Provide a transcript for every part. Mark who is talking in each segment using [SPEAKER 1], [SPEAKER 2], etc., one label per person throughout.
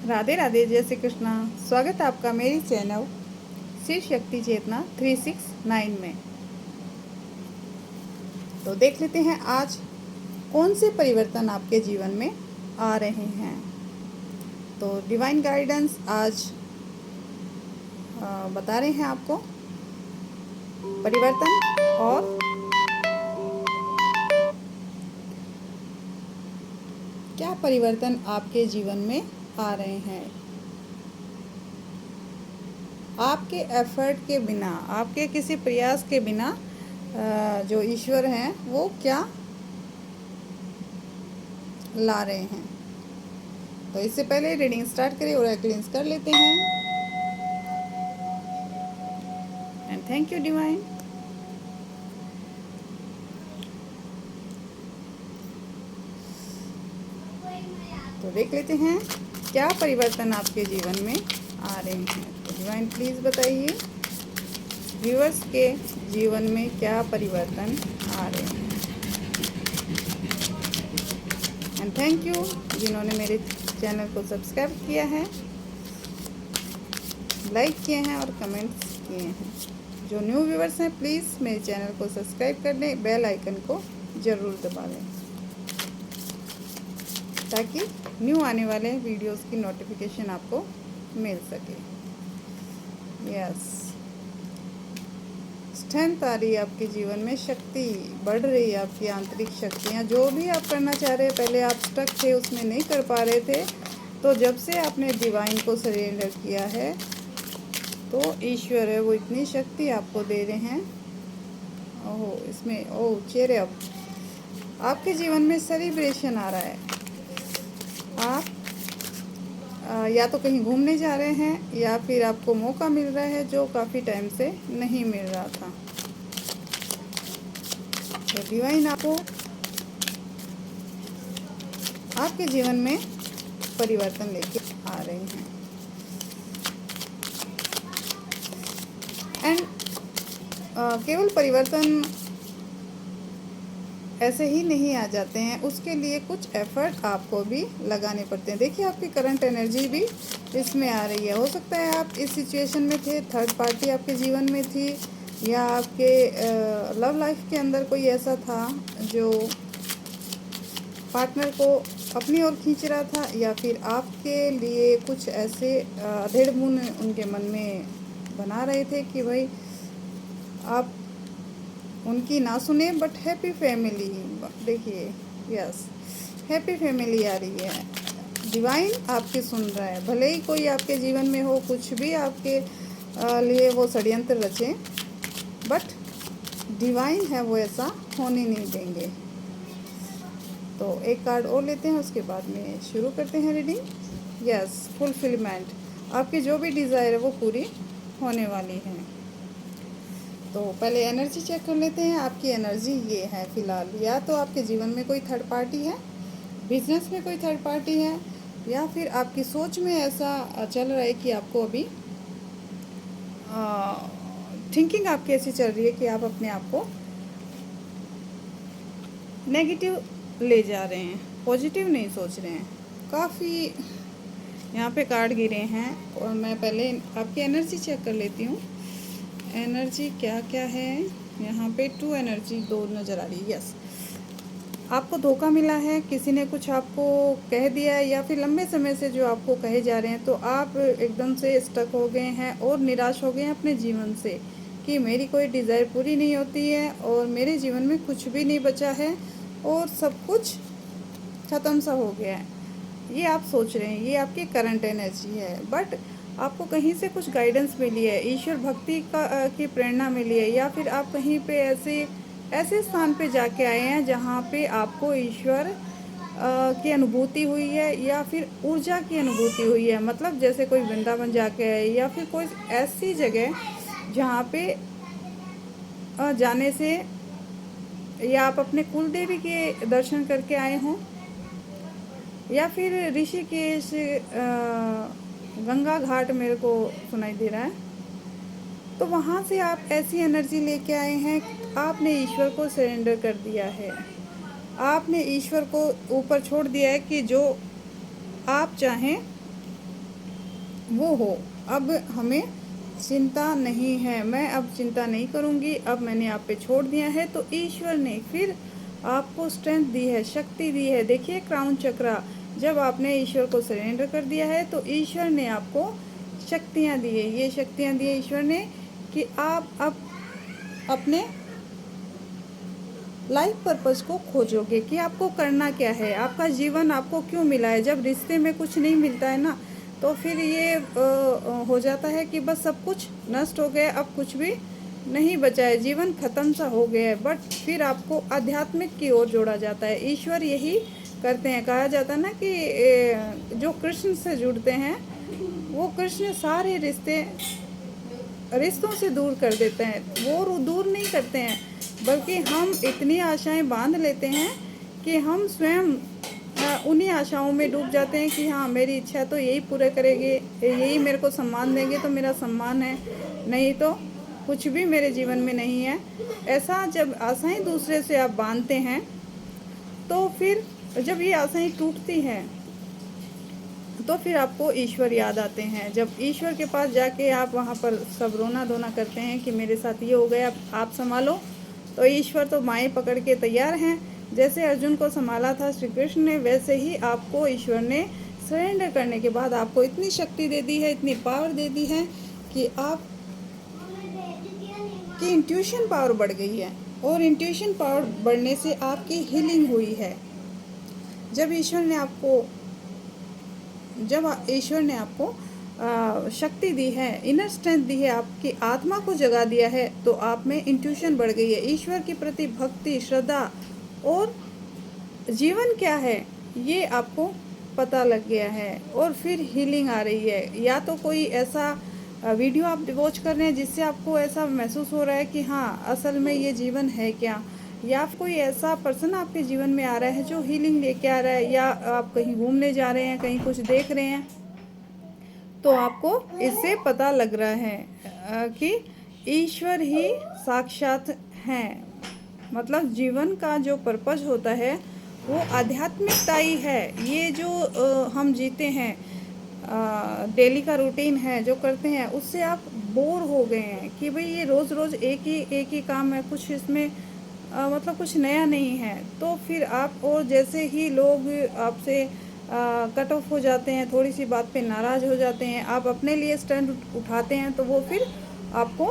[SPEAKER 1] राधे राधे, जय श्री कृष्णा। स्वागत है आपका मेरी चैनल शिव शक्ति चेतना 369 में। तो देख लेते हैं आज कौन से परिवर्तन आपके जीवन में आ रहे हैं। तो डिवाइन गाइडेंस आज बता रहे हैं आपको परिवर्तन और क्या परिवर्तन आपके जीवन में आ रहे हैं। आपके एफर्ट के बिना, आपके किसी प्रयास के बिना जो ईश्वर हैं वो क्या ला रहे हैं। तो इससे पहले रीडिंग स्टार्ट करें और क्लींस कर लेते हैं। And thank you divine. तो देख लेते हैं क्या परिवर्तन आपके जीवन में आ रहे हैं। तो डिवाइन प्लीज़ बताइए व्यूअर्स के जीवन में क्या परिवर्तन आ रहे हैं। एंड थैंक यू जिन्होंने मेरे चैनल को सब्सक्राइब किया है, लाइक किए हैं और कमेंट्स किए हैं। जो न्यू व्यूअर्स हैं प्लीज़ मेरे चैनल को सब्सक्राइब कर लें, बेल आइकन को ज़रूर दबा लें ताकि न्यू आने वाले वीडियोस की नोटिफिकेशन आपको मिल सके। यस, स्ट्रेंथ आ रही है आपके जीवन में, शक्ति बढ़ रही है, आपकी आंतरिक शक्तियाँ। जो भी आप करना चाह रहे हैं, पहले आप स्टक थे, उसमें नहीं कर पा रहे थे, तो जब से आपने डिवाइन को सरेंडर किया है तो ईश्वर है वो इतनी शक्ति आपको दे रहे हैं। ओह, इसमें ओह चेहरे अप, आपके जीवन में सेलिब्रेशन आ रहा है। आप या तो कहीं घूमने जा रहे हैं या फिर आपको मौका मिल रहा है जो काफ़ी टाइम से नहीं मिल रहा था। तो डिवाइन आपको आपके जीवन में परिवर्तन लेके आ रहे हैं। एंड केवल परिवर्तन ऐसे ही नहीं आ जाते हैं, उसके लिए कुछ एफर्ट आपको भी लगाने पड़ते हैं। देखिए आपकी करंट एनर्जी भी इसमें आ रही है। हो सकता है आप इस सिचुएशन में थे, थर्ड पार्टी आपके जीवन में थी, या आपके लव लाइफ के अंदर कोई ऐसा था जो पार्टनर को अपनी ओर खींच रहा था, या फिर आपके लिए कुछ ऐसे अधेड़ बुन उनके मन में बना रहे थे कि भाई आप उनकी ना सुने। बट हैप्पी फैमिली, देखिए यस, हैप्पी फैमिली आ रही है। डिवाइन आपकी सुन रहा है, भले ही कोई आपके जीवन में हो, कुछ भी आपके लिए वो षड्यंत्र रचे, बट डिवाइन है वो ऐसा होने नहीं देंगे। तो एक कार्ड और लेते हैं, उसके बाद में शुरू करते हैं रीडिंग। यस, फुलफिलमेंट, आपकी जो भी डिज़ायर है वो पूरी होने वाली है। तो पहले एनर्जी चेक कर लेते हैं। आपकी एनर्जी ये है फ़िलहाल, या तो आपके जीवन में कोई थर्ड पार्टी है, बिजनेस में कोई थर्ड पार्टी है, या फिर आपकी सोच में ऐसा चल रहा है कि आपको अभी थिंकिंग आपकी ऐसी चल रही है कि आप अपने आप को नेगेटिव ले जा रहे हैं, पॉजिटिव नहीं सोच रहे हैं। काफ़ी यहाँ पे कार्ड गिरे हैं और मैं पहले आपकी एनर्जी चेक कर लेती हूँ। एनर्जी क्या क्या है यहाँ पे। 2 एनर्जी 2 नज़र आ रही है। यस, आपको धोखा मिला है, किसी ने कुछ आपको कह दिया है, या फिर लंबे समय से जो आपको कहे जा रहे हैं, तो आप एकदम से स्टक हो गए हैं और निराश हो गए हैं अपने जीवन से कि मेरी कोई डिज़ायर पूरी नहीं होती है और मेरे जीवन में कुछ भी नहीं बचा है और सब कुछ ख़त्म सा हो गया है। ये आप सोच रहे हैं, ये आपकी करंट एनर्जी है। बट आपको कहीं से कुछ गाइडेंस मिली है, ईश्वर भक्ति की प्रेरणा मिली है, या फिर आप कहीं पे ऐसे स्थान पे जाके आए हैं जहाँ पे आपको ईश्वर की अनुभूति हुई है, या फिर ऊर्जा की अनुभूति हुई है। मतलब जैसे कोई वृंदावन जाके आए, या फिर कोई ऐसी जगह जहाँ पे जाने से, या आप अपने कुल देवी के दर्शन करके आए हों, या फिर ऋषिकेश, गंगा घाट मेरे को सुनाई दे रहा है। तो वहाँ से आप ऐसी एनर्जी लेके आए हैं, आपने ईश्वर को सरेंडर कर दिया है, आपने ईश्वर को ऊपर छोड़ दिया है कि जो आप चाहें वो हो। अब हमें चिंता नहीं है, मैं अब चिंता नहीं करूँगी, अब मैंने आप पे छोड़ दिया है। तो ईश्वर ने फिर आपको स्ट्रेंथ दी है, शक्ति दी है। देखिए क्राउन चक्रा, जब आपने ईश्वर को सरेंडर कर दिया है तो ईश्वर ने आपको शक्तियाँ दी है। ये शक्तियाँ दी है ईश्वर ने कि आप अब अपने लाइफ पर्पस को खोजोगे कि आपको करना क्या है, आपका जीवन आपको क्यों मिला है। जब रिश्ते में कुछ नहीं मिलता है ना, तो फिर ये हो जाता है कि बस सब कुछ नष्ट हो गया, अब कुछ भी नहीं बचा है, जीवन ख़त्म सा हो गया है। बट फिर आपको आध्यात्मिक की ओर जोड़ा जाता है। ईश्वर यही करते हैं। कहा जाता है ना कि जो कृष्ण से जुड़ते हैं वो कृष्ण सारे रिश्तों से दूर कर देते हैं। वो दूर नहीं करते हैं, बल्कि हम इतनी आशाएं बांध लेते हैं कि हम स्वयं उन्हीं आशाओं में डूब जाते हैं कि हाँ मेरी इच्छा तो यही पूरे करेंगे, यही मेरे को सम्मान देंगे तो मेरा सम्मान है, नहीं तो कुछ भी मेरे जीवन में नहीं है। ऐसा जब आशाएं दूसरे से आप बांधते हैं तो फिर जब ये आशाएं टूटती हैं तो फिर आपको ईश्वर याद आते हैं। जब ईश्वर के पास जाके आप वहाँ पर सब रोना धोना करते हैं कि मेरे साथ ये हो गया, आप संभालो, तो ईश्वर तो बाएं पकड़ के तैयार हैं। जैसे अर्जुन को संभाला था श्री कृष्ण ने, वैसे ही आपको ईश्वर ने सरेंडर करने के बाद आपको इतनी शक्ति दे दी है, इतनी पावर दे दी है कि आप की इंट्यूशन पावर बढ़ गई है। और इंट्यूशन पावर बढ़ने से आपकी हीलिंग हुई है। जब ईश्वर ने आपको शक्ति दी है, इनर स्ट्रेंथ दी है, आपकी आत्मा को जगा दिया है, तो आप में इंट्यूशन बढ़ गई है। ईश्वर के प्रति भक्ति, श्रद्धा और जीवन क्या है ये आपको पता लग गया है। और फिर हीलिंग आ रही है। या तो कोई ऐसा वीडियो आप वॉच कर रहे हैं जिससे आपको ऐसा महसूस हो रहा है कि हाँ असल में ये जीवन है क्या, या कोई ऐसा पर्सन आपके जीवन में आ रहा है जो हीलिंग लेके आ रहा है, या आप कहीं घूमने जा रहे हैं, कहीं कुछ देख रहे हैं, तो आपको इससे पता लग रहा है कि ईश्वर ही साक्षात हैं। मतलब जीवन का जो पर्पस होता है वो आध्यात्मिकता ही है। ये जो हम जीते हैं, डेली का रूटीन है जो करते हैं, उससे आप बोर हो गए हैं कि भाई ये रोज़ रोज़ एक ही काम है, कुछ इसमें मतलब कुछ नया नहीं है। तो फिर आप, और जैसे ही लोग आपसे कट ऑफ हो जाते हैं, थोड़ी सी बात पे नाराज़ हो जाते हैं, आप अपने लिए स्टैंड उठाते हैं, तो वो फिर आपको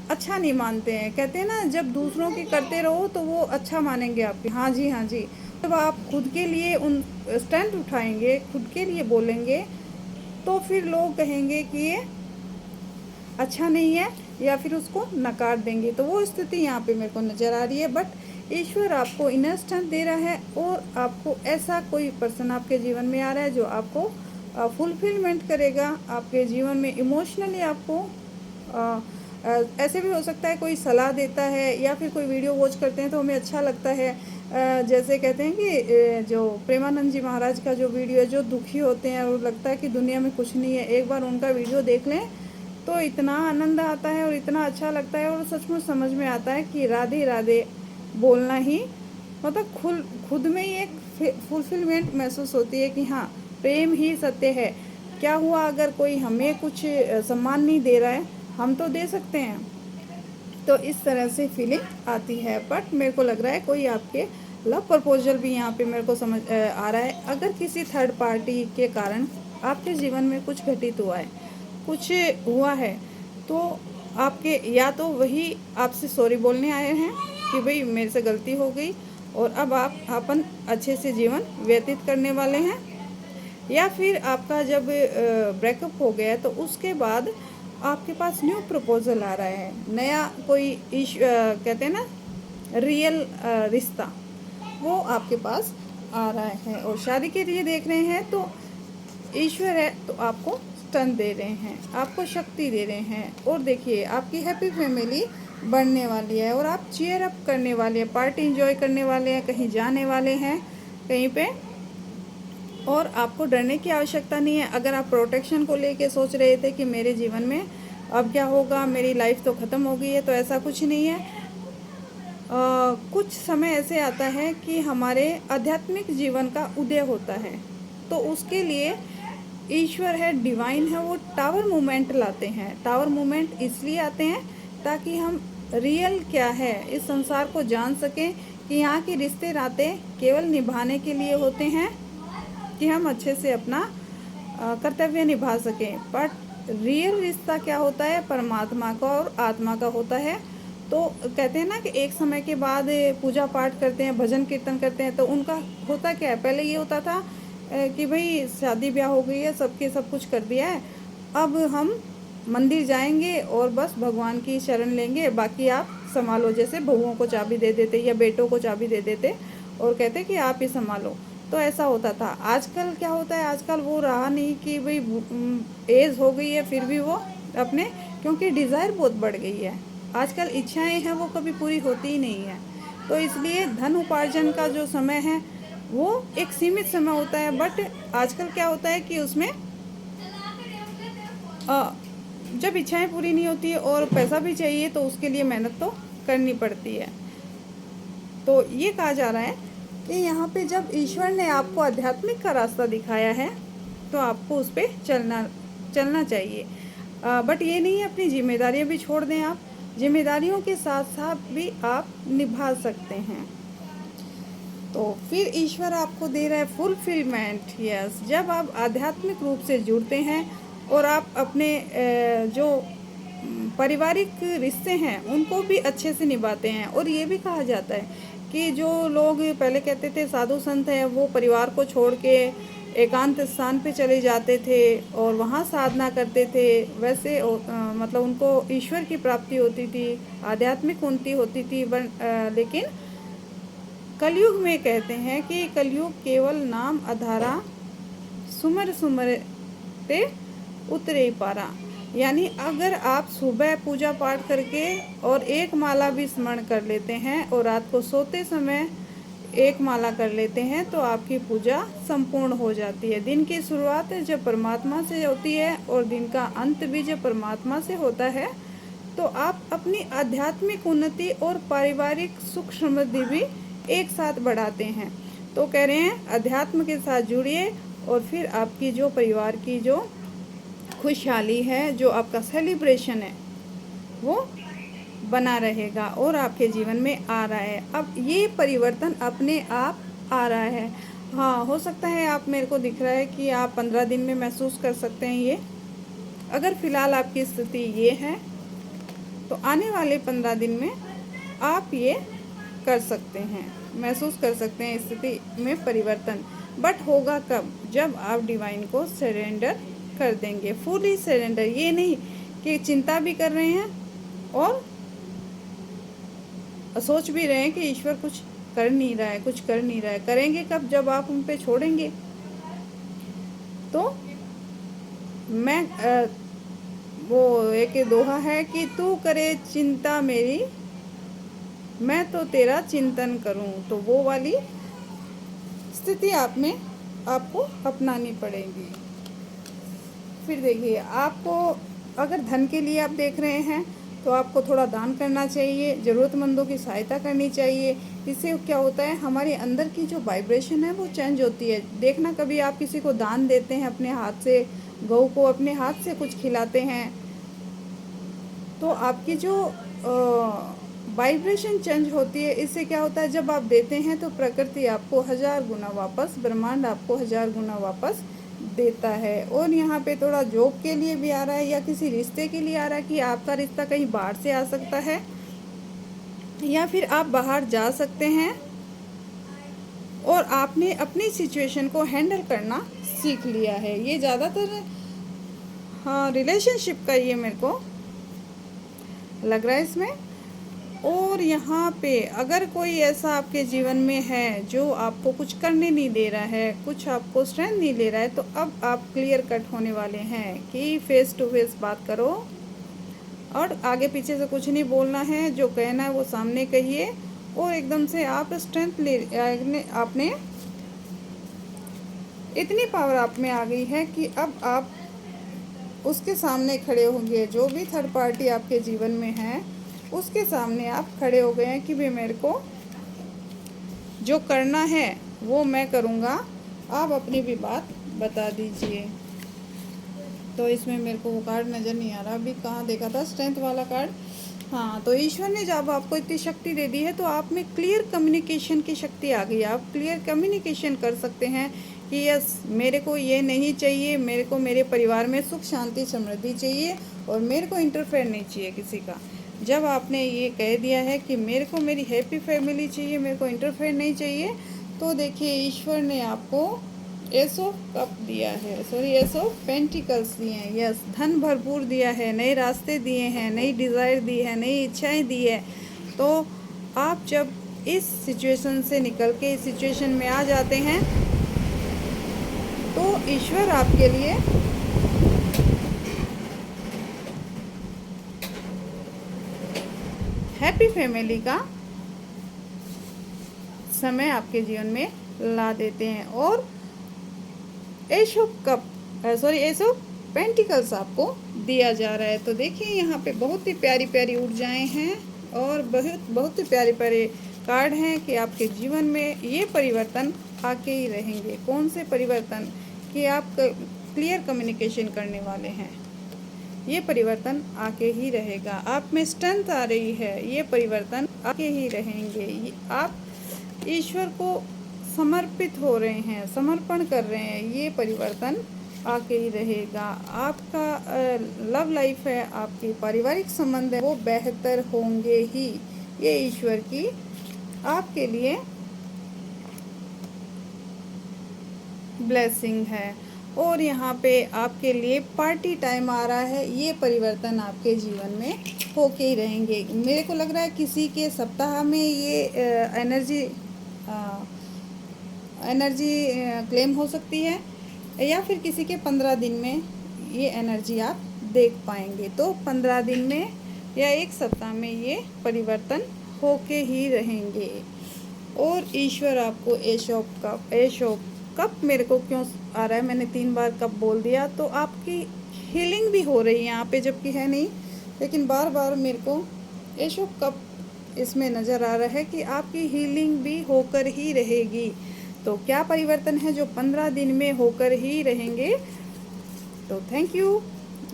[SPEAKER 1] अच्छा नहीं मानते हैं। कहते हैं ना, जब दूसरों की करते रहो तो वो अच्छा मानेंगे आपके। हाँ जी, हाँ जी। जब आप खुद के लिए उन स्टैंड उठाएंगे, खुद के लिए बोलेंगे, तो फिर लोग कहेंगे कि ये अच्छा नहीं है, या फिर उसको नकार देंगे। तो वो स्थिति यहाँ पे मेरे को नज़र आ रही है। बट ईश्वर आपको इनर स्ट्रेंथ दे रहा है, और आपको ऐसा कोई पर्सन आपके जीवन में आ रहा है जो आपको फुलफिलमेंट करेगा आपके जीवन में। इमोशनली आपको ऐसे भी हो सकता है कोई सलाह देता है, या फिर कोई वीडियो वॉच करते हैं तो हमें अच्छा लगता है। जैसे कहते हैं कि जो प्रेमानंद जी महाराज का जो वीडियो है, जो दुखी होते हैं और लगता है कि दुनिया में कुछ नहीं है, एक बार उनका वीडियो देख लें तो इतना आनंद आता है और इतना अच्छा लगता है, और सचमुच समझ में आता है कि राधे राधे बोलना ही मतलब खुद में ही एक फुलफिलमेंट महसूस होती है कि हाँ प्रेम ही सत्य है। क्या हुआ अगर कोई हमें कुछ सम्मान नहीं दे रहा है, हम तो दे सकते हैं। तो इस तरह से फीलिंग आती है। बट मेरे को लग रहा है कोई आपके लव प्रपोजल भी यहाँ पे मेरे को समझ आ रहा है। अगर किसी थर्ड पार्टी के कारण आपके जीवन में कुछ घटित हुआ है, कुछ हुआ है, तो आपके या तो वही आपसे सॉरी बोलने आए हैं कि भाई मेरे से गलती हो गई, और अब आप अपन अच्छे से जीवन व्यतीत करने वाले हैं, या फिर आपका जब ब्रेकअप हो गया तो उसके बाद आपके पास न्यू प्रपोजल आ रहा है, नया कोई कहते हैं ना रियल रिश्ता, वो आपके पास आ रहा है। और शादी के लिए देख रहे हैं तो ईश्वर है तो आपको स्ट्रेंथ दे रहे हैं, आपको शक्ति दे रहे हैं। और देखिए आपकी हैप्पी फैमिली बढ़ने वाली है, और आप चीयर अप करने वाले हैं, पार्टी एंजॉय करने वाले हैं, कहीं जाने वाले हैं कहीं पे, और आपको डरने की आवश्यकता नहीं है। अगर आप प्रोटेक्शन को लेके सोच रहे थे कि मेरे जीवन में अब क्या होगा, मेरी लाइफ तो ख़त्म हो गई है, तो ऐसा कुछ नहीं है। कुछ समय ऐसे आता है कि हमारे आध्यात्मिक जीवन का उदय होता है, तो उसके लिए ईश्वर है, डिवाइन है, वो टावर मूवमेंट लाते हैं। टावर मूवमेंट इसलिए आते हैं ताकि हम रियल क्या है इस संसार को जान सकें कि यहाँ के रिश्ते नाते केवल निभाने के लिए होते हैं कि हम अच्छे से अपना कर्तव्य निभा सकें। बट रियल रिश्ता क्या होता है, परमात्मा का और आत्मा का होता है। तो कहते हैं ना कि एक समय के बाद पूजा पाठ करते हैं, भजन कीर्तन करते हैं, तो उनका होता क्या है, पहले ये होता था कि भाई शादी ब्याह हो गई है, सबके सब कुछ कर दिया है, अब हम मंदिर जाएंगे और बस भगवान की शरण लेंगे, बाकी आप संभालो। जैसे बहुओं को चाबी दे देते या बेटों को चाबी दे देते और कहते कि आप ही संभालो। तो ऐसा होता था। आजकल क्या होता है, आजकल वो रहा नहीं कि भाई एज हो गई है फिर भी वो अपने, क्योंकि डिज़ायर बहुत बढ़ गई है आजकल, इच्छाएं हैं वो कभी पूरी होती ही नहीं है। तो इसलिए धन उपार्जन का जो समय है वो एक सीमित समय होता है। बट आजकल क्या होता है कि उसमें जब इच्छाएं पूरी नहीं होती है और पैसा भी चाहिए तो उसके लिए मेहनत तो करनी पड़ती है। तो ये कहा जा रहा है कि यहाँ पे जब ईश्वर ने आपको आध्यात्मिक का रास्ता दिखाया है तो आपको उस पर चलना चाहिए। बट ये नहीं अपनी जिम्मेदारियाँ भी छोड़ दें। आप जिम्मेदारियों के साथ साथ भी आप निभा सकते हैं। तो फिर ईश्वर आपको दे रहा है फुलफिलमेंट। यस, जब आप आध्यात्मिक रूप से जुड़ते हैं और आप अपने जो पारिवारिक रिश्ते हैं उनको भी अच्छे से निभाते हैं। और ये भी कहा जाता है कि जो लोग पहले कहते थे साधु संत हैं, वो परिवार को छोड़ के एकांत स्थान पे चले जाते थे और वहाँ साधना करते थे, वैसे मतलब उनको ईश्वर की प्राप्ति होती थी, आध्यात्मिक उन्नति होती थी। लेकिन कलयुग में कहते हैं कि कलयुग केवल नाम आधारा, सुमर सुमरते उतरे पारा। यानी अगर आप सुबह पूजा पाठ करके और एक माला भी स्मरण कर लेते हैं और रात को सोते समय एक माला कर लेते हैं तो आपकी पूजा संपूर्ण हो जाती है। दिन की शुरुआत जब परमात्मा से होती है और दिन का अंत भी जब परमात्मा से होता है तो आप अपनी आध्यात्मिक उन्नति और पारिवारिक सुख समृद्धि भी एक साथ बढ़ाते हैं। तो कह रहे हैं अध्यात्म के साथ जुड़िए और फिर आपकी जो परिवार की जो खुशहाली है, जो आपका सेलिब्रेशन है वो बना रहेगा और आपके जीवन में आ रहा है। अब ये परिवर्तन अपने आप आ रहा है। हाँ, हो सकता है आप, मेरे को दिख रहा है कि आप 15 दिन में महसूस कर सकते हैं ये। अगर फ़िलहाल आपकी स्थिति ये है तो आने वाले 15 दिन में आप ये कर सकते हैं, महसूस कर सकते हैं स्थिति में परिवर्तन। बट होगा कब, जब आप डिवाइन को सरेंडर कर देंगे, फुली सरेंडर। ये नहीं कि चिंता भी कर रहे हैं और सोच भी रहे हैं कि ईश्वर कुछ कर नहीं रहा है, कुछ कर नहीं रहा है। करेंगे कब, जब आप उन पे छोड़ेंगे। तो मैं वो एक दोहा है कि तू करे चिंता मेरी, मैं तो तेरा चिंतन करूं। तो वो वाली स्थिति आप में आपको अपनानी पड़ेगी। फिर देखिए, आपको अगर धन के लिए आप देख रहे हैं तो आपको थोड़ा दान करना चाहिए, ज़रूरतमंदों की सहायता करनी चाहिए। इससे क्या होता है, हमारे अंदर की जो वाइब्रेशन है वो चेंज होती है। देखना, कभी आप किसी को दान देते हैं अपने हाथ से, गऊ को अपने हाथ से कुछ खिलाते हैं तो आपकी जो वाइब्रेशन चेंज होती है। इससे क्या होता है, जब आप देते हैं तो प्रकृति आपको 1000 गुना वापस, ब्रह्मांड आपको 1000 गुना वापस देता है। और यहाँ पे थोड़ा जॉब के लिए भी आ रहा है या किसी रिश्ते के लिए आ रहा है कि आपका रिश्ता कहीं बाहर से आ सकता है या फिर आप बाहर जा सकते हैं और आपने अपनी सिचुएशन को हैंडल करना सीख लिया है। ये ज़्यादातर हाँ रिलेशनशिप का ये मेरे को लग रहा है इसमें। और यहाँ पे अगर कोई ऐसा आपके जीवन में है जो आपको कुछ करने नहीं दे रहा है, कुछ आपको स्ट्रेंथ नहीं ले रहा है, तो अब आप क्लियर कट होने वाले हैं कि फेस टू फेस बात करो और आगे पीछे से कुछ नहीं बोलना है। जो कहना है वो सामने कहिए और एकदम से आप स्ट्रेंथ ले, आपने इतनी पावर आप में आ गई है कि अब आप उसके सामने खड़े होंगे। जो भी थर्ड पार्टी आपके जीवन में है उसके सामने आप खड़े हो गए हैं कि भाई मेरे को जो करना है वो मैं करूँगा, आप अपनी भी बात बता दीजिए। तो इसमें मेरे को वो कार्ड नज़र नहीं आ रहा। अभी कहाँ देखा था, स्ट्रेंथ वाला कार्ड। हाँ, तो ईश्वर ने जब आपको इतनी शक्ति दे दी है तो आप में क्लियर कम्युनिकेशन की शक्ति आ गई। आप क्लियर कम्युनिकेशन कर सकते हैं कि यस, मेरे को ये नहीं चाहिए, मेरे को मेरे परिवार में सुख शांति समृद्धि चाहिए और मेरे को इंटरफेयर नहीं चाहिए किसी का। जब आपने ये कह दिया है कि मेरे को मेरी हैप्पी फैमिली चाहिए, मेरे को इंटरफेयर नहीं चाहिए, तो देखिए ईश्वर ने आपको एस ऑफ कप दिया है, सॉरी एस ऑफ पेंटिकल्स दिए हैं। यस, धन भरपूर दिया है, नए रास्ते दिए हैं, नई डिज़ायर दी है, नई इच्छाएं दी है। तो आप जब इस सिचुएशन से निकल के इस सिचुएशन में आ जाते हैं तो ईश्वर आपके लिए हैप्पी फैमिली का समय आपके जीवन में ला देते हैं और एस ऑफ पेंटिकल्स आपको दिया जा रहा है। तो देखिए यहाँ पे बहुत ही प्यारी प्यारी ऊर्जाएं हैं और बहुत ही प्यारे प्यारे कार्ड हैं कि आपके जीवन में ये परिवर्तन आके ही रहेंगे। कौन से परिवर्तन? कि आप क्लियर कम्युनिकेशन करने वाले हैं, ये परिवर्तन आके ही रहेगा। आप में स्ट्रेंथ आ रही है, ये परिवर्तन आके ही रहेंगे। आप ईश्वर को समर्पित हो रहे हैं, समर्पण कर रहे हैं, ये परिवर्तन आके ही रहेगा। आपका लव लाइफ है, आपकी पारिवारिक संबंध है, वो बेहतर होंगे ही। ये ईश्वर की आपके लिए ब्लेसिंग है। और यहाँ पे आपके लिए पार्टी टाइम आ रहा है, ये परिवर्तन आपके जीवन में होके ही रहेंगे। मेरे को लग रहा है किसी के सप्ताह में ये एनर्जी क्लेम हो सकती है या फिर किसी के 15 दिन में ये एनर्जी आप देख पाएंगे। तो 15 दिन में या एक सप्ताह में ये परिवर्तन होके ही रहेंगे। और ईश्वर आपको एस ऑफ कप मेरे को क्यों आ रहा है, मैंने 3 बार कप बोल दिया, तो आपकी हीलिंग भी हो रही है यहाँ पे, जबकि है नहीं, लेकिन बार बार मेरे को एस ऑफ कप इसमें नज़र आ रहा है कि आपकी हीलिंग भी होकर ही रहेगी। तो क्या परिवर्तन है जो 15 दिन में होकर ही रहेंगे। तो थैंक यू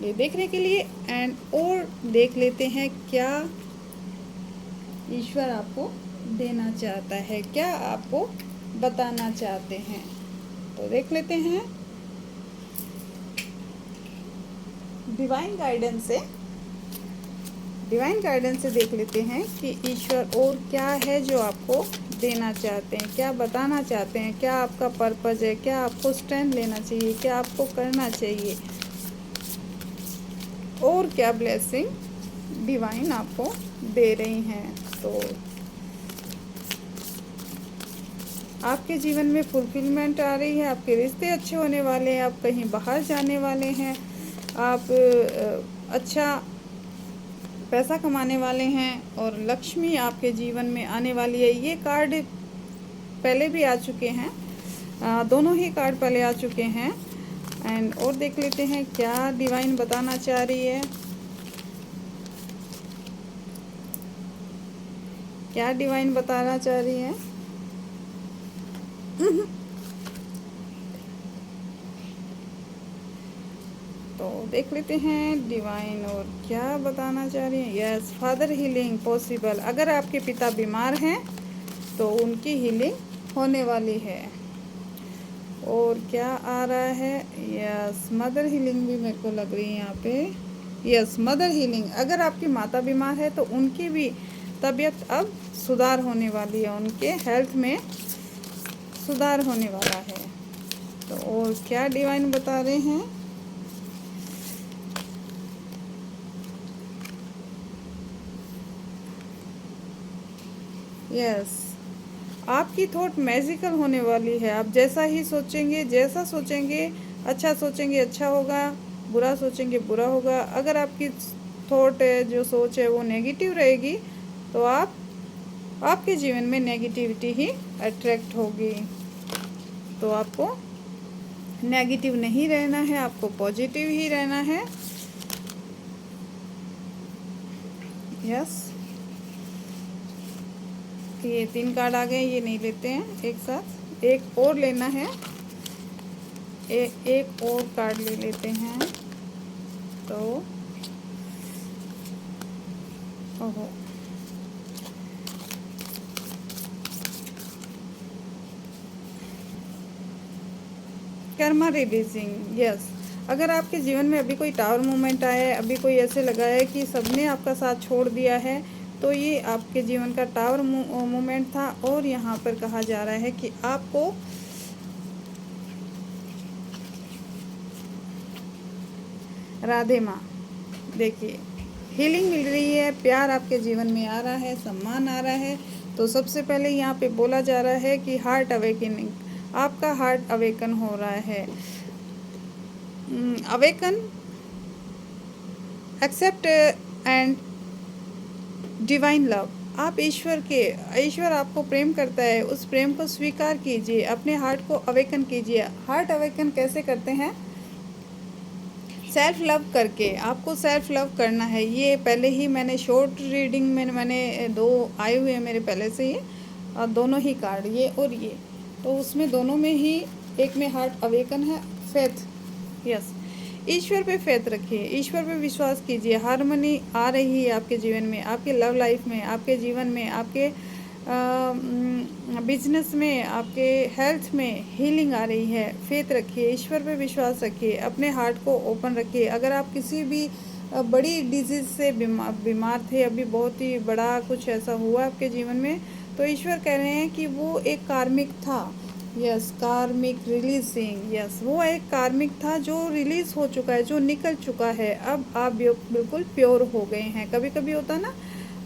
[SPEAKER 1] ये देखने के लिए। एंड और देख लेते हैं क्या ईश्वर आपको देना चाहता है, क्या आपको बताना चाहते हैं। तो देख लेते हैं डिवाइन गाइडेंस से देख लेते हैं कि ईश्वर और क्या है जो आपको देना चाहते हैं, क्या बताना चाहते हैं, क्या आपका पर्पस है, क्या आपको स्टैंड लेना चाहिए, क्या आपको करना चाहिए और क्या ब्लेसिंग डिवाइन आपको दे रही हैं। तो आपके जीवन में फुलफिलमेंट आ रही है, आपके रिश्ते अच्छे होने वाले हैं, आप कहीं बाहर जाने वाले हैं, आप अच्छा पैसा कमाने वाले हैं और लक्ष्मी आपके जीवन में आने वाली है। ये कार्ड पहले भी आ चुके हैं, दोनों ही कार्ड पहले आ चुके हैं। एंड और देख लेते हैं क्या डिवाइन बताना चाह रही है, क्या डिवाइन बताना चाह रही है। तो देख लेते हैं डिवाइन और क्या बताना चाह रही हैं। Yes, father healing possible. अगर आपके पिता बीमार हैं तो उनकी हीलिंग होने वाली है। और क्या आ रहा है, यस मदर हीलिंग भी मेरे को लग रही है यहाँ पे। Yes, mother healing. अगर आपकी माता बीमार है तो उनकी भी तबीयत अब सुधार होने वाली है, उनके हेल्थ में सुधार होने वाला है। तो और क्या डिवाइन बता रहे हैं, यस आपकी थॉट मैजिकल होने वाली है। आप जैसा ही सोचेंगे, जैसा सोचेंगे, अच्छा सोचेंगे अच्छा होगा, बुरा सोचेंगे बुरा होगा। अगर आपकी थॉट है, जो सोच है वो नेगेटिव रहेगी तो आपके जीवन में नेगेटिविटी ही अट्रैक्ट होगी। तो आपको नेगेटिव नहीं रहना है, आपको पॉजिटिव ही रहना है। यस, ये 3 कार्ड आ गए, ये नहीं लेते हैं एक साथ, एक और लेना है, एक और कार्ड ले लेते हैं। तो ओहो, कर्मा रिलीजिंग, यस। अगर आपके जीवन में अभी कोई टावर मोमेंट आया है, अभी कोई ऐसे लगा है कि सबने आपका साथ छोड़ दिया है, तो ये आपके जीवन का टावर मोमेंट था। और यहाँ पर कहा जा रहा है कि आपको राधे माँ, देखिए हीलिंग मिल रही है, प्यार आपके जीवन में आ रहा है, सम्मान आ रहा है। तो सबसे पहले यहाँ पे बोला जा रहा है कि हार्ट अवेकनिंग, आपका हार्ट अवेकन हो रहा है। Awaken, accept and divine love, आप ईश्वर आपको प्रेम करता है, उस प्रेम को स्वीकार कीजिए, अपने हार्ट को अवेकन कीजिए। हार्ट अवेकन कैसे करते हैं? सेल्फ लव करके, आपको सेल्फ लव करना है। ये पहले ही मैंने शॉर्ट रीडिंग में मैंने 2 आए हुए हैं मेरे पहले से ही, और दोनों ही कार्ड, ये और ये, तो उसमें दोनों में ही, एक में हार्ट अवेकन है, फेथ, यस। ईश्वर पे फेथ रखिए, ईश्वर पे विश्वास कीजिए। हारमोनी आ रही है आपके जीवन में, आपके लव लाइफ में, आपके जीवन में, आपके बिजनेस में, आपके हेल्थ में हीलिंग आ रही है। फेथ रखिए, ईश्वर पे विश्वास रखिए, अपने हार्ट को ओपन रखिए। अगर आप किसी भी बड़ी डिजीज़ से बीमार थे, अभी बहुत ही बड़ा कुछ ऐसा हुआ आपके जीवन में, तो ईश्वर कह रहे हैं कि वो एक कार्मिक था, यस, कार्मिक रिलीजिंग, यस, वो एक कार्मिक था जो रिलीज़ हो चुका है, जो निकल चुका है। अब आप बिल्कुल प्योर हो गए हैं। कभी कभी होता है ना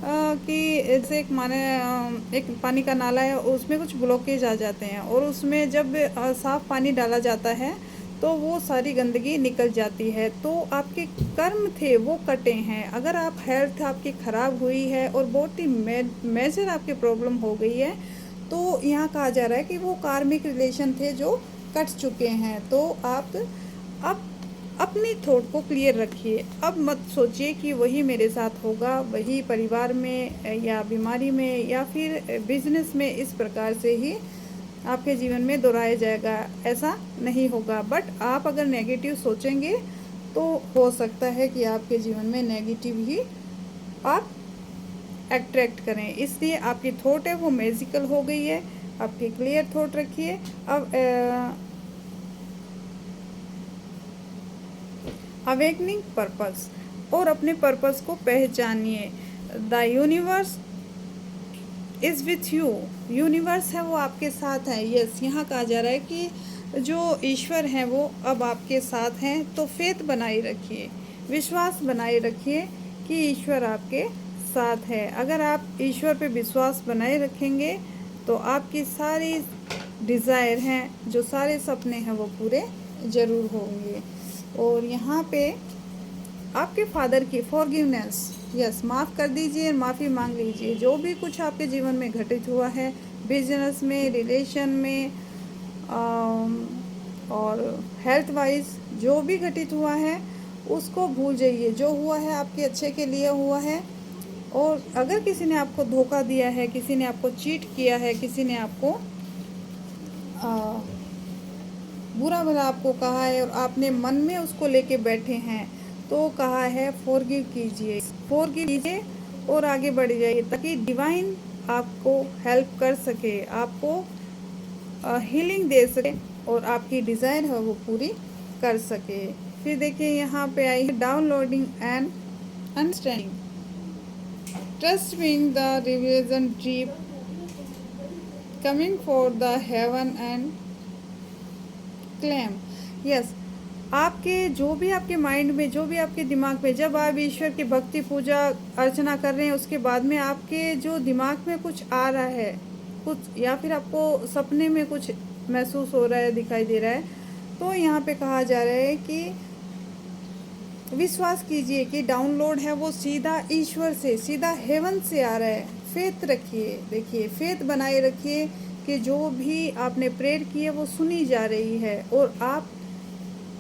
[SPEAKER 1] कि जैसे एक पानी का नाला है, उसमें कुछ ब्लॉकेज आ जाते हैं, और उसमें जब साफ़ पानी डाला जाता है तो वो सारी गंदगी निकल जाती है। तो आपके कर्म थे वो कटे हैं। अगर आप हेल्थ आपकी ख़राब हुई है और बहुत ही मेजर आपकी प्रॉब्लम हो गई है, तो यहाँ कहा जा रहा है कि वो कार्मिक रिलेशन थे जो कट चुके हैं। तो आप अब अपनी थॉट को क्लियर रखिए। अब मत सोचिए कि वही मेरे साथ होगा, वही परिवार में या बीमारी में या फिर बिजनेस में इस प्रकार से ही आपके जीवन में दोहराया जाएगा, ऐसा नहीं होगा। बट आप अगर नेगेटिव सोचेंगे तो हो सकता है कि आपके जीवन में नेगेटिव ही आप अट्रैक्ट करें। इसलिए आपकी थॉट है वो मैजिकल हो गई है, आपकी क्लियर थॉट रखिए। अब अवेकनिंग पर्पस, और अपने पर्पस को पहचानिए। The universe is with you, universe है वो आपके साथ है, यस। यहाँ कहा जा रहा है कि जो ईश्वर हैं वो अब आपके साथ हैं। तो फेथ बनाए रखिए, विश्वास बनाए रखिए कि ईश्वर आपके साथ है। अगर आप ईश्वर पे विश्वास बनाए रखेंगे तो आपकी सारी डिज़ायर हैं, जो सारे सपने हैं वो पूरे ज़रूर होंगे। और यहाँ पे आपके फादर की फॉरगिवनेस, यस, माफ़ कर दीजिए, माफ़ी मांग लीजिए। जो भी कुछ आपके जीवन में घटित हुआ है, बिजनेस में, रिलेशन में, और हेल्थ वाइज जो भी घटित हुआ है उसको भूल जाइए। जो हुआ है आपके अच्छे के लिए हुआ है। और अगर किसी ने आपको धोखा दिया है, किसी ने आपको चीट किया है, किसी ने आपको बुरा भला आपको कहा है और आपने मन में उसको लेके बैठे हैं, तो कहा है फॉरगिव कीजिए और आगे बढ़ जाइए, ताकि डिवाइन आपको हेल्प कर सके, आपको हीलिंग दे सके और आपकी डिज़ायर है वो पूरी कर सके। फिर देखिए यहाँ पे आई है downloading and understanding, trust being the revision deep, coming for the heaven and claim, yes. आपके जो भी आपके माइंड में, जो भी आपके दिमाग में, जब आप ईश्वर की भक्ति पूजा अर्चना कर रहे हैं, उसके बाद में आपके जो दिमाग में कुछ आ रहा है, कुछ, या फिर आपको सपने में कुछ महसूस हो रहा है, दिखाई दे रहा है, तो यहाँ पे कहा जा रहा है कि विश्वास कीजिए कि डाउनलोड है वो सीधा ईश्वर से, सीधा हेवन से आ रहा है। फेथ रखिए, देखिए फेथ बनाए रखिए कि जो भी आपने प्रेयर की है वो सुनी जा रही है और आप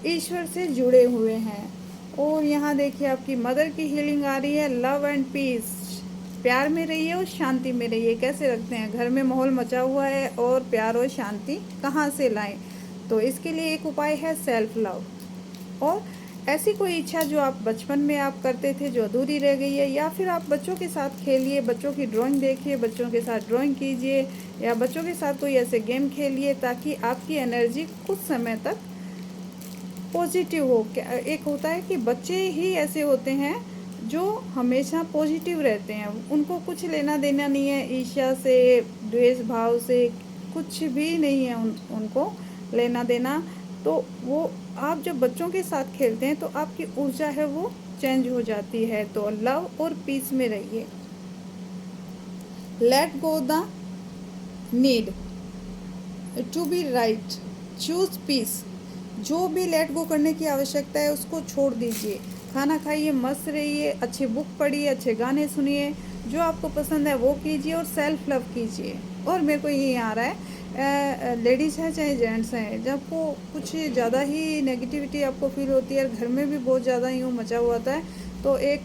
[SPEAKER 1] ईश्वर से जुड़े हुए हैं। और यहाँ देखिए आपकी मदर की हीलिंग आ रही है। लव एंड पीस, प्यार में रहिए और शांति में रहिए। कैसे रखते हैं, घर में माहौल मचा हुआ है और प्यार और शांति कहाँ से लाएं? तो इसके लिए एक उपाय है सेल्फ लव। और ऐसी कोई इच्छा जो आप बचपन में आप करते थे जो अधूरी रह गई है, या फिर आप बच्चों के साथ खेलिए, बच्चों की ड्राइंग देखिए, बच्चों के साथ ड्राइंग कीजिए, या बच्चों के साथ कोई ऐसे गेम खेलिए ताकि आपकी एनर्जी कुछ समय तक पॉजिटिव हो। एक होता है कि बच्चे ही ऐसे होते हैं जो हमेशा पॉजिटिव रहते हैं, उनको कुछ लेना देना नहीं है ईर्ष्या से, द्वेष भाव से, कुछ भी नहीं है उनको लेना देना। तो वो आप जब बच्चों के साथ खेलते हैं तो आपकी ऊर्जा है वो चेंज हो जाती है। तो लव और पीस में रहिए। Let go the need to be right, choose peace. जो भी लेट गो करने की आवश्यकता है उसको छोड़ दीजिए। खाना खाइए, मस्त रहिए, अच्छी बुक पढ़िए, अच्छे गाने सुनिए, जो आपको पसंद है वो कीजिए और सेल्फ लव कीजिए। और मेरे को यही आ रहा है, लेडीज़ हैं चाहे जेंट्स हैं, जब को कुछ ज़्यादा ही नेगेटिविटी आपको फील होती है और घर में भी बहुत ज़्यादा यूँ मचा हुआ होता है, तो एक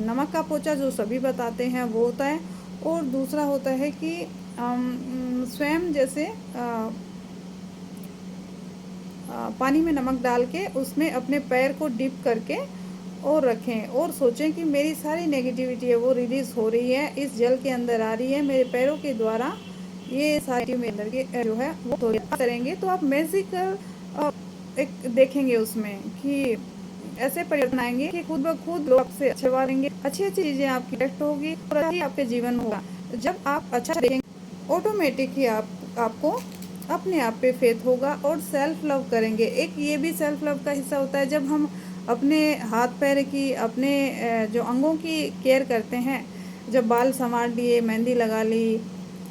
[SPEAKER 1] नमक का पोंछा जो सभी बताते हैं वो होता है। और दूसरा होता है कि स्वयं जैसे पानी में नमक डाल के उसमें अपने पैर को डिप करके और रखें और सोचें कि मेरी सारी नेगेटिविटी है वो रिलीज़ हो रही है, इस जल के अंदर आ रही है, मेरे पैरों के द्वारा ये सारी मेरे अंदर के जो है वो करेंगे तो आप मैजिकल एक देखेंगे उसमें कि ऐसे परिवर्तन आएंगे कि खुद ब खुद लोग आपसे अच्छे वालेंगे, अच्छी अच्छी चीज़ें आपकी इफेक्ट होगी और अच्छी आपके जीवन में होगा। जब आप अच्छा देखेंगे ऑटोमेटिक ही आपको अपने आप पे फेथ होगा और सेल्फ लव करेंगे। एक ये भी सेल्फ लव का हिस्सा होता है, जब हम अपने हाथ पैर की, अपने जो अंगों की केयर करते हैं, जब बाल संवार लिए, मेहंदी लगा ली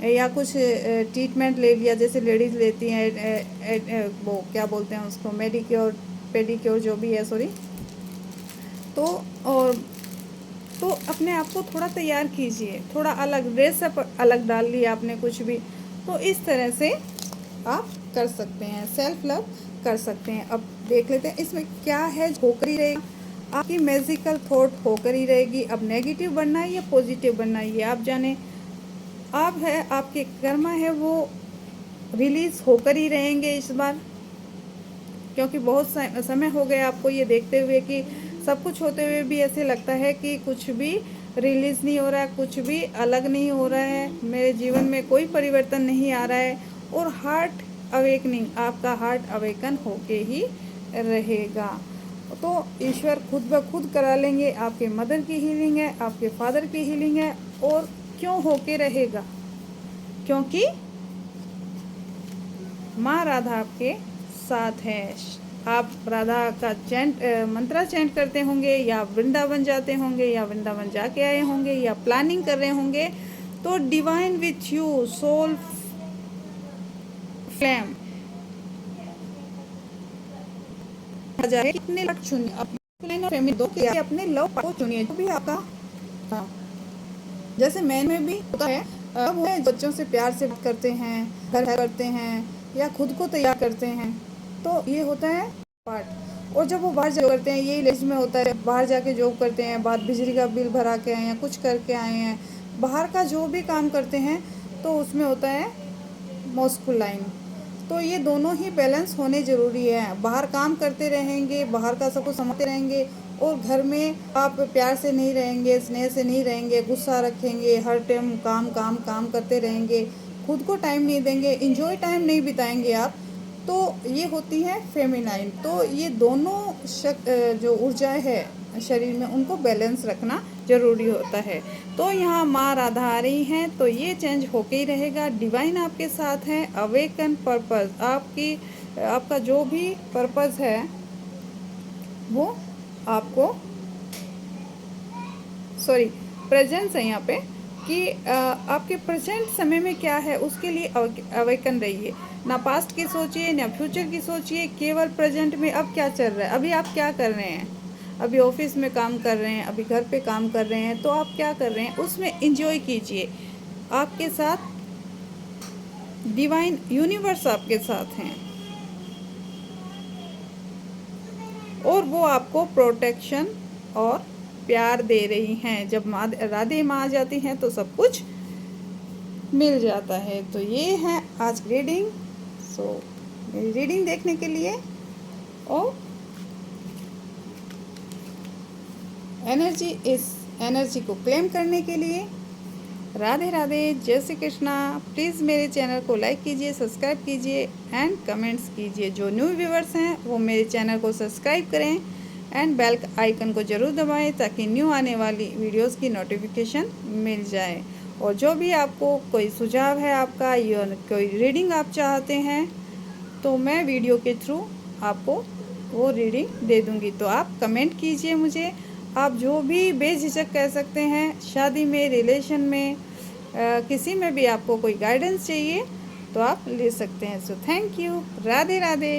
[SPEAKER 1] या कुछ ट्रीटमेंट ले लिया, जैसे लेडीज़ लेती हैं वो क्या बोलते हैं उसको, मेडिक्योर पेडिक्योर जो भी है, सॉरी, तो और तो अपने आप को थोड़ा तैयार कीजिए, थोड़ा अलग ड्रेस अलग डाल लिया आपने कुछ भी, तो इस तरह से आप कर सकते हैं, सेल्फ लव कर सकते हैं। अब देख लेते हैं इसमें क्या है। होकर ही रहेगी आपकी मैजिकल थॉट, होकर ही रहेगी। अब नेगेटिव बनना है या पॉजिटिव बनना है ये आप जाने। आप है, आपके कर्मा है वो रिलीज होकर ही रहेंगे इस बार, क्योंकि बहुत समय हो गया आपको ये देखते हुए कि सब कुछ होते हुए भी ऐसे लगता है कि कुछ भी रिलीज़ नहीं हो रहा है, कुछ भी अलग नहीं हो रहा है, मेरे जीवन में कोई परिवर्तन नहीं आ रहा है। और हार्ट अवेकनिंग, आपका हार्ट अवेकन होके ही रहेगा। तो ईश्वर खुद ब खुद करा लेंगे। आपके मदर की हीलिंग है, आपके फादर की हीलिंग है। और क्यों होके रहेगा? क्योंकि माँ राधा आपके साथ है। आप राधा का मंत्रा चैंट करते होंगे, या वृंदावन जाते होंगे, या वृंदावन जाके आए होंगे, या प्लानिंग कर रहे होंगे, तो divine with you, soul flame कितने लग चुनिए, अपने दो के अपने लव को चुनिए, जो भी आपका। हाँ, जैसे मैन में भी होता है, अब वो बच्चों से प्यार से बात करते हैं, घर करते हैं, या खुद को तैयार करते हैं, तो ये होता है पार्ट। और जब वो बाहर जॉब करते हैं, यही लेज में होता है, बाहर जाके जॉब करते हैं, बाद बिजली का बिल भरा के आए हैं, कुछ करके आए हैं, बाहर का जो भी काम करते हैं, तो उसमें होता है मस्कुलाइन। तो ये दोनों ही बैलेंस होने ज़रूरी है। बाहर काम करते रहेंगे, बाहर का सब कुछ समझते रहेंगे, और घर में आप प्यार से नहीं रहेंगे, स्नेह से नहीं रहेंगे, गुस्सा रखेंगे, हर टाइम काम काम काम करते रहेंगे, खुद को टाइम नहीं देंगे, इंजॉय टाइम नहीं बिताएंगे आप, तो ये होती है फेमिनाइन। तो ये दोनों जो ऊर्जा है शरीर में, उनको बैलेंस रखना ज़रूरी होता है। तो यहाँ माँ राधा आ रही हैं, तो ये चेंज होके ही रहेगा। डिवाइन आपके साथ है। अवेकन पर्पस, आपका जो भी पर्पस है वो आपको, सॉरी, प्रेजेंस है यहाँ पे, कि आपके प्रेजेंट समय में क्या है उसके लिए अवेकन रहिए। ना पास्ट की सोचिए, ना फ्यूचर की सोचिए, केवल प्रेजेंट में अब क्या चल रहा है, अभी आप क्या कर रहे हैं। अभी ऑफिस में काम कर रहे हैं, अभी घर पे काम कर रहे हैं, तो आप क्या कर रहे हैं उसमें एंजॉय कीजिए। आपके साथ डिवाइन यूनिवर्स आपके साथ हैं, और वो आपको प्रोटेक्शन और प्यार दे रही हैं। जब राधे माँ आ जाती हैं तो सब कुछ मिल जाता है। तो ये है आज की रीडिंग। सो मेरी रीडिंग देखने के लिए और इस एनर्जी को क्लेम करने के लिए। राधे राधे, जय श्री कृष्णा। प्लीज़ मेरे चैनल को लाइक कीजिए, सब्सक्राइब कीजिए एंड कमेंट्स कीजिए। जो न्यू व्यूवर्स हैं वो मेरे चैनल को सब्सक्राइब करें एंड बेल आइकन को ज़रूर दबाएं ताकि न्यू आने वाली वीडियोस की नोटिफिकेशन मिल जाए। और जो भी आपको कोई सुझाव है आपका या कोई रीडिंग आप चाहते हैं तो मैं वीडियो के थ्रू आपको वो रीडिंग दे दूँगी। तो आप कमेंट कीजिए मुझे, आप जो भी बेझिझक कह सकते हैं। शादी में, रिलेशन में, किसी में भी आपको कोई गाइडेंस चाहिए तो आप ले सकते हैं। So thank you. Radhe Radhe.